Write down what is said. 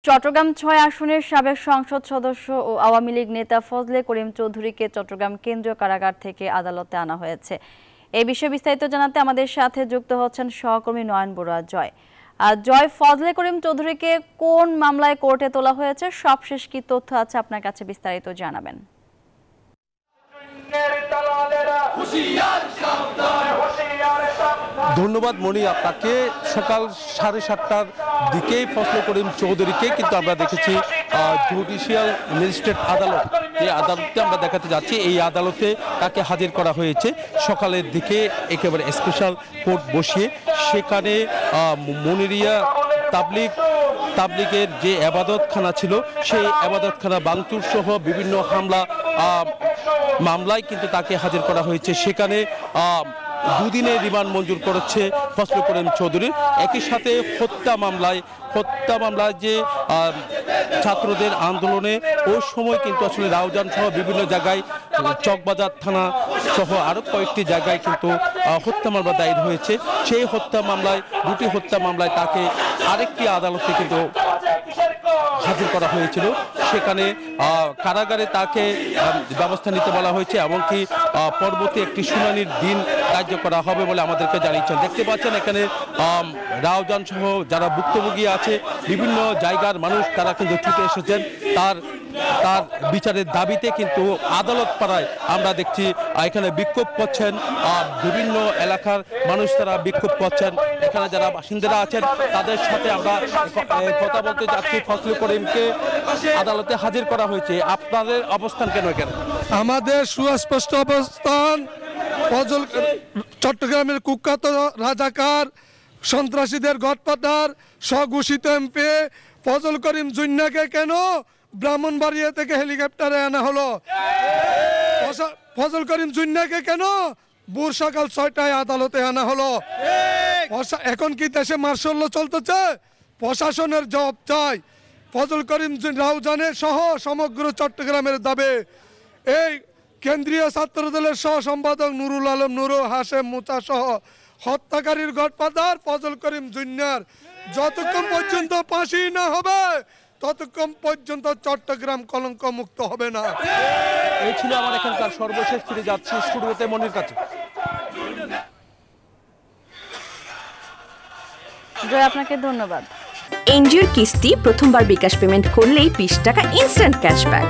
চট্টগ্রাম ৬ আসনের সাবেক সংসদ সদস্য ও আওয়ামী লীগ নেতা ফজলে করিম চৌধুরীকে চট্টগ্রাম কেন্দ্রীয় কারাগার থেকে আদালতে আনা হয়েছে। এই বিষয়ে বিস্তারিত জানাতে আমাদের সাথে যুক্ত হচ্ছেন সহকর্মী নয়ন বড়ুয়া জয়। জয়, ফজলে করিম চৌধুরীকে কোন মামলায় কোর্টে তোলা হয়েছে, সবশেষ কি তথ্য আছে আপনার কাছে, বিস্তারিত জানাবেন। ধন্যবাদ মনি আপনাকে। সকাল 7:30টার দিকেই ফজলে করিম চৌধুরীকে কিন্তু আমরা দেখেছি জুডিশিয়াল ম্যাজিস্ট্রেট আদালত, যে আদালতে আমরা দেখাতে যাচ্ছি, এই আদালতে তাকে হাজির করা হয়েছে সকালের দিকে একেবারে স্পেশাল কোর্ট বসিয়ে। সেখানে মনিরিয়া তাবলিগের যে আবাদতখানা ছিল সেই আবাদতখানা ভাঙচুর সহ বিভিন্ন মামলায় কিন্তু তাকে হাজির করা হয়েছে। সেখানে দুদিনের রিমান্ড মঞ্জুর করেছে ফজলে করিম চৌধুরী। একই সাথে হত্যা মামলায় যে ছাত্রদের আন্দোলনে ওই সময় কিন্তু আসলে রাউজান সহ বিভিন্ন জায়গায়, চকবাজার থানা সহ আরো কয়েকটি জায়গায় কিন্তু হত্যা মামলা দায়ের হয়েছে। সেই দুটি হত্যা মামলায় তাকে আরেকটি আদালতে কিন্তু হাজির করা হয়েছিল। সেখানে কারাগারে তাকে ব্যবস্থা নিতে বলা হয়েছে, এমনকি পরবর্তী একটি শুনানির দিন ধার্য করা হবে বলে আমাদেরকে জানিয়েছেন। দেখতে পাচ্ছেন এখানে রাউজান সহ যারা ভুক্তভোগী আছে, বিভিন্ন জায়গার মানুষ, তারা কিন্তু ছুটে এসেছেন তার বিচারের দাবিতে। কিন্তু আদালত পাড়ায় আমরা দেখছি এখানে বিক্ষোভ করছেন বিভিন্ন এলাকার মানুষ, তারা বিক্ষোভ করছেন। এখানে যারা বাসিন্দারা আছেন তাদের সাথে আমরা কথা বলতে যাচ্ছি। ফজলে করিমকে আদালতে হাজির করা হয়েছে, আপনাদের অবস্থান কেন? আমাদের সুস্পষ্ট অবস্থান, চট্টগ্রামের কুখ্যাত রাজাকার সন্ত্রাসীদের গডফাদার স্বঘোষিত এমপি ফজলে করিম জুন্নাকে কেন ব্রাহ্মণবাড়িয়া থেকে হেলিকপ্টারে আনা হলো? ফজলে করিম জুন্নাকে কেন ভোর সকাল 6টায় আদালতে আনা হলো? এখন কি দেশে মার্শাল চলতেছে? প্রশাসনের জবাব চাই। ফজলে করিম রাউজানের সহ সমগ্র চট্টগ্রামের দাবি। এই কেন্দ্রীয় ছাত্রদলের সহ সম্পাদক নুরুল আলম নুরু, হাশেম মুতা সহ হত্যাকারীর গডফাদার ফজলে করিম জুন্নার যতক্ষণ পর্যন্ত ফাঁসি না হবে ততক্ষণ পর্যন্ত চট্টগ্রাম কলঙ্ক মুক্ত হবে না। এই ছিল আমার এখানকার সর্বশেষ। ফিরে যাচ্ছি স্টুডিওতে মনির কাছে। জয়, আপনাকে ধন্যবাদ। এনজিওর কিস্তি প্রথমবার বিকাশ পেমেন্ট করলেই 20 টাকা ইনস্ট্যান্ট ক্যাশব্যাক।